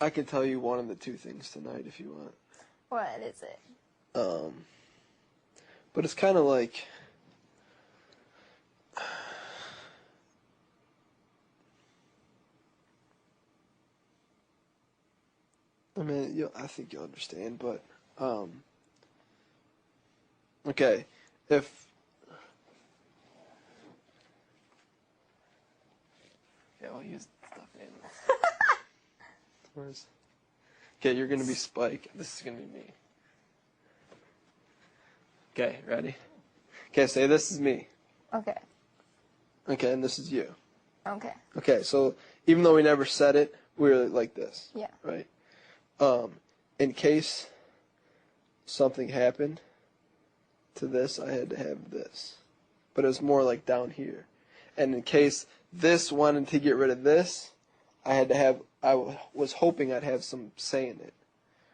I can tell you one of the two things tonight if you want. What is it? But it's kind of like, I mean, I think you'll understand, but, okay, if, yeah, I'll use stuffed animals. Okay, you're going to be Spike. This is going to be me. Okay, ready? Okay, say this is me. Okay. Okay, and this is you. Okay. Okay, so even though we never said it, we were like this. Yeah. Right? In case something happened to this, I had to have this. But it was more like down here. And in case this wanted to get rid of this, I was hoping I'd have some say in it.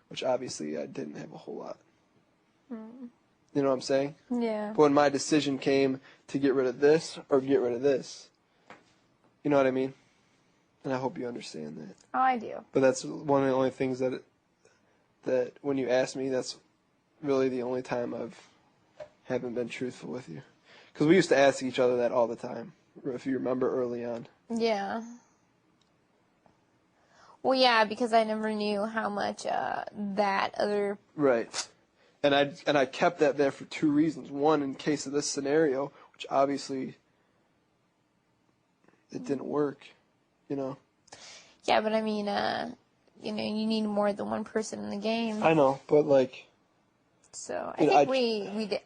Which obviously I didn't have a whole lot. You know what I'm saying? Yeah. But when my decision came to get rid of this or get rid of this, you know what I mean? And I hope you understand that. Oh, I do. But that's one of the only things that when you ask me, that's really the only time haven't been truthful with you. Because we used to ask each other that all the time, if you remember early on. Yeah. Well, yeah, because I never knew how much that other... Right. And I kept that there for two reasons. One, in case of this scenario, which obviously it didn't work, you know. Yeah, but I mean, you need more than one person in the game. I know, but like... So, I think we did...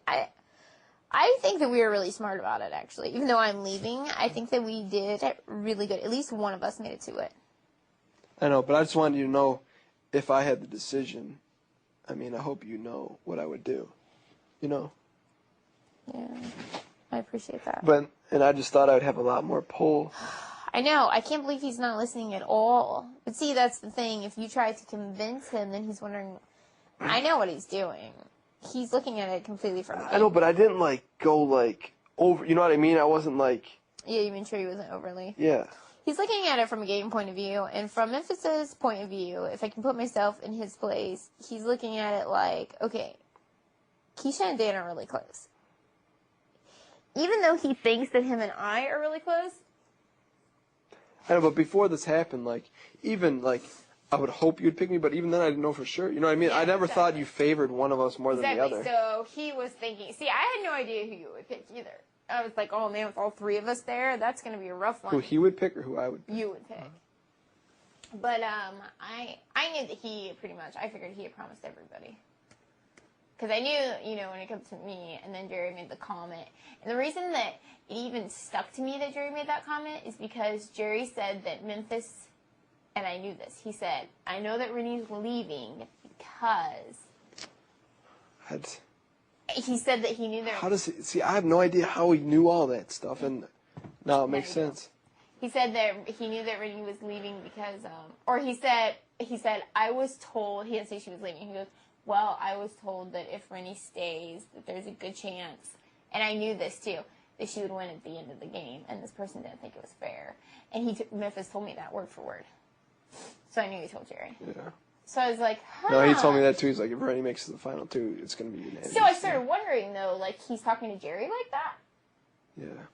I think that we were really smart about it, actually. Even though I'm leaving, I think that we did really good. At least one of us made it to it. I know, but I just wanted you to know if I had the decision... I mean, I hope you know what I would do, you know? Yeah, I appreciate that. And I just thought I would have a lot more pull. I know. I can't believe he's not listening at all. But see, that's the thing. If you try to convince him, then he's wondering, I know what he's doing. He's looking at it completely from... I know, but I didn't, go, over, you know what I mean? I wasn't, Yeah, you mean sure he wasn't overly... Yeah. He's looking at it from a game point of view, and from Memphis's point of view, if I can put myself in his place, he's looking at it like, okay, Keesha and Dan are really close. Even though he thinks that him and I are really close. I know, but before this happened, I would hope you'd pick me, but even then I didn't know for sure. You know what I mean? Yeah, I never thought you favored one of us more than the other. So he was thinking, see, I had no idea who you would pick either. I was like, oh man, with all three of us there, that's going to be a rough one. Who he would pick or who I would pick? You would pick. But I knew that he pretty much, I figured he had promised everybody. Because I knew, when it comes to me, and then Jerry made the comment. And the reason that it even stuck to me that Jerry made that comment is because Jerry said that Memphis, and I knew this, he said, I know that Rennie's leaving because... He said that he knew there... How does he... See, I have no idea how he knew all that stuff, and now it makes sense. He said that he knew that Rennie was leaving because... Or he said, I was told... He didn't say she was leaving. He goes, well, I was told that if Rennie stays, that there's a good chance, and I knew this too, that she would win at the end of the game, and this person didn't think it was fair. And Memphis told me that word for word. So I knew he told Jerry. Yeah. So I was like, huh. No, he told me that too. He's like, if Rennie makes it to the final two, it's going to be unanimous. So I started wondering, though, he's talking to Jerry like that? Yeah.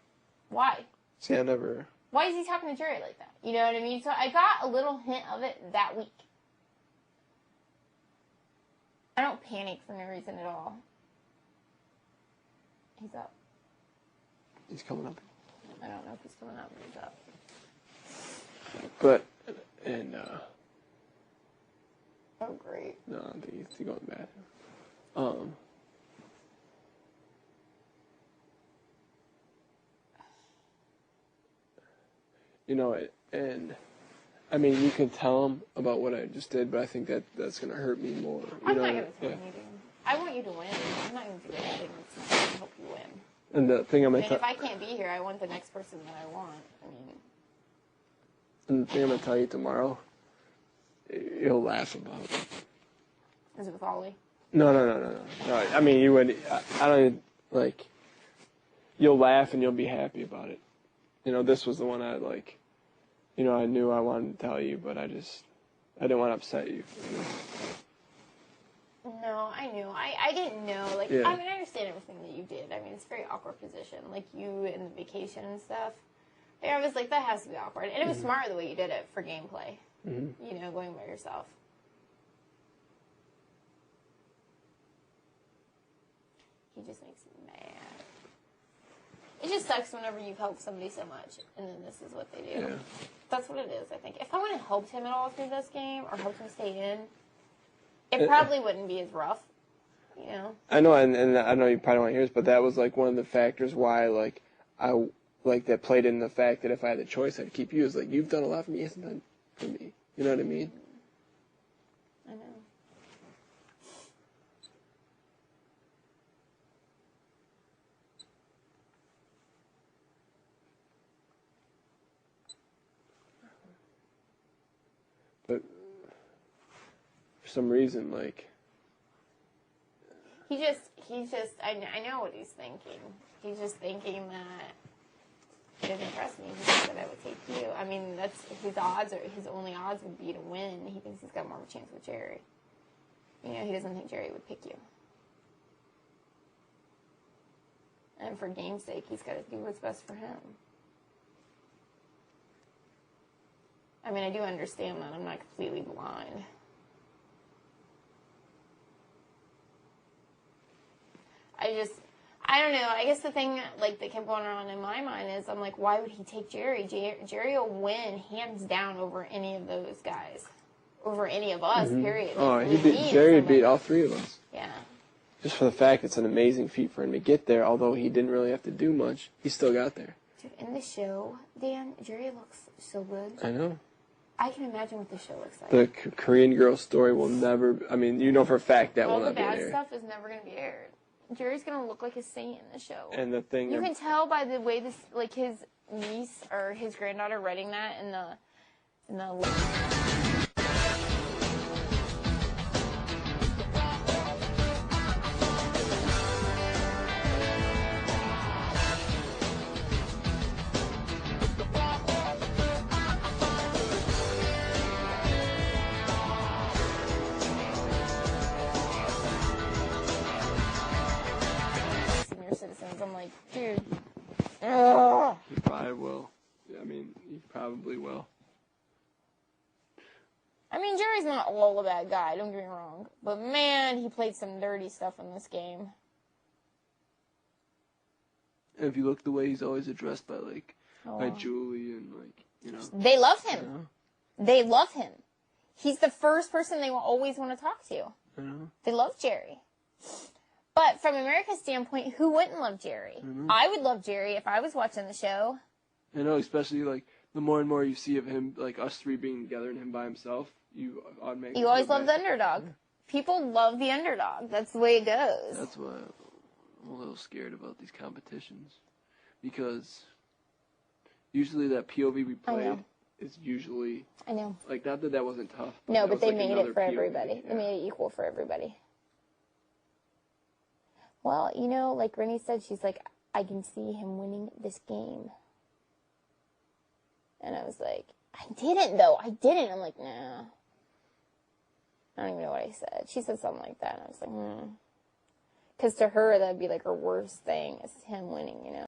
Why? See, I never... Why is he talking to Jerry like that? You know what I mean? So I got a little hint of it that week. I don't panic for no reason at all. He's up. He's coming up. I don't know if he's coming up, but he's up. But, Oh, great. No, I think he's going bad. And I mean, you can tell him about what I just did, but I think that's going to hurt me more. I'm not going to tell anything. I want you to win. I'm not going to do anything that's not going to help you win. And the thing if I can't be here, I want the next person that I want. And the thing I'm going to tell you tomorrow, you'll laugh about. Is it with Ollie? No. I mean, you would. I don't you'll laugh and you'll be happy about it. This was the one I I knew I wanted to tell you, but I just I didn't want to upset you. No, I knew. I didn't know. Like, Yeah. I mean, I understand everything that you did. I mean, it's a very awkward position. Like, you and the vacation and stuff. Like, I was like, that has to be awkward. And it was smart the way you did it for gameplay. Mm-hmm. You know, going by yourself. He just makes me mad. It just sucks whenever you've helped somebody so much, and then this is what they do. Yeah. That's what it is, I think. If I wouldn't have helped him at all through this game, or helped him stay in, it probably wouldn't be as rough, you know? I know, and I know you probably don't want to hear this, but that was, like, one of the factors why, like, that played in the fact that if I had the choice, I'd keep you. It's like, you've done a lot for me, he hasn't done for me. You know what I mean? I know. But for some reason, like... He just, I know what he's thinking. He's just thinking that he doesn't trust me. He thinks that I would take you. I mean, that's his odds, or his only odds would be to win. He thinks he's got more of a chance with Jerry. You know, he doesn't think Jerry would pick you. And for game's sake, he's got to do what's best for him. I mean, I do understand that. I'm not completely blind. I don't know. I guess the thing, like, that kept going on in my mind is, I'm like, why would he take Jerry? Jerry will win hands down over any of those guys. Over any of us, period. Oh, Jerry beat all three of us. Yeah. Just for the fact it's an amazing feat for him to get there, although he didn't really have to do much, he still got there. Dude, in the show, Dan, Jerry looks so good. I know. I can imagine what the show looks like. The Korean girl story will never, I mean, you know for a fact that will not be aired. All the bad stuff is never going to be aired. Jerry's going to look like a saint in the show. And the thing... You can tell by the way this, like, his niece or his granddaughter writing that in the senior citizens. I'm like, dude. Ugh. He probably will. I mean, he probably will. I mean, Jerry's not all a bad guy, don't get me wrong. But man, he played some dirty stuff in this game. And if you look the way he's always addressed by Julie and, like, you know. They love him. You know? They love him. He's the first person they will always want to talk to. You know? They love Jerry. But from America's standpoint, who wouldn't love Jerry? Mm-hmm. I would love Jerry if I was watching the show. I know, especially, like, the more and more you see of him, like, us three being together and him by himself, you automatically... You always love the underdog. Yeah. People love the underdog. That's the way it goes. That's why I'm a little scared about these competitions. Because usually that POV we played is usually... I know. Like, not that wasn't tough. No, but they like made it for POV. everybody. Yeah. They made it equal for everybody. Well, you know, like Rennie said, she's like, I can see him winning this game. And I was like, I didn't, though. I didn't. I'm like, nah. I don't even know what I said. She said something like that, and I was like, Because to her, that would be like her worst thing, is him winning, you know?